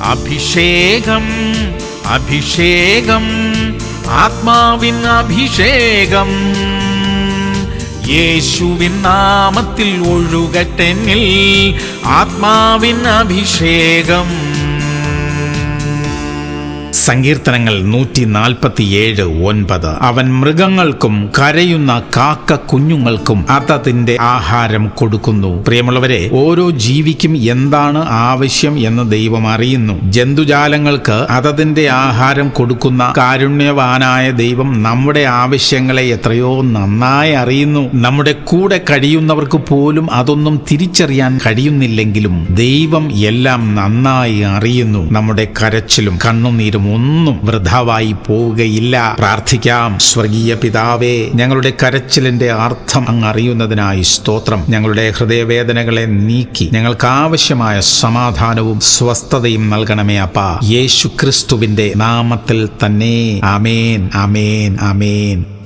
അഭിഷേകം അഭിഷേകം ആത്മാവിൻ അഭിഷേകം യേശുവിൻ നാമത്തിൽ ഒഴുകട്ടെന്നിൽ ആത്മാവിൻ അഭിഷേകം. സങ്കീർത്തനങ്ങൾ 147:9. അവൻ മൃഗങ്ങൾക്കും കരയുന്ന കാക്ക കുഞ്ഞുങ്ങൾക്കും അതതിന്റെ ആഹാരം കൊടുക്കുന്നു. പ്രിയമുള്ളവരെ, ഓരോ ജീവിക്കും എന്താണ് ആവശ്യം എന്ന് ദൈവം അറിയുന്നു. ജന്തുജാലങ്ങൾക്ക് അതതിന്റെ ആഹാരം കൊടുക്കുന്ന കാരുണ്യവാനായ ദൈവം നമ്മുടെ ആവശ്യങ്ങളെ എത്രയോ നന്നായി അറിയുന്നു. നമ്മുടെ കൂടെ കഴിയുന്നവർക്ക് പോലും അതൊന്നും തിരിച്ചറിയാൻ കഴിയുന്നില്ലെങ്കിലും ദൈവം എല്ലാം നന്നായി അറിയുന്നു. നമ്മുടെ കരച്ചിലും കണ്ണുനീരും ഒന്നും വൃഥാവായി പോവുകയില്ല. പ്രാർത്ഥിക്കാം. സ്വർഗീയ പിതാവേ, ഞങ്ങളുടെ കരച്ചിലിന്റെ അർത്ഥം അങ്ങ് അറിയുന്നതിനായി സ്തോത്രം. ഞങ്ങളുടെ ഹൃദയവേദനകളെ നീക്കി ഞങ്ങൾക്ക് ആവശ്യമായ സമാധാനവും സ്വസ്ഥതയും നൽകണമേ അപ്പാ. യേശു ക്രിസ്തുവിന്റെ നാമത്തിൽ തന്നെ. ആമേൻ, ആമേൻ, ആമേൻ.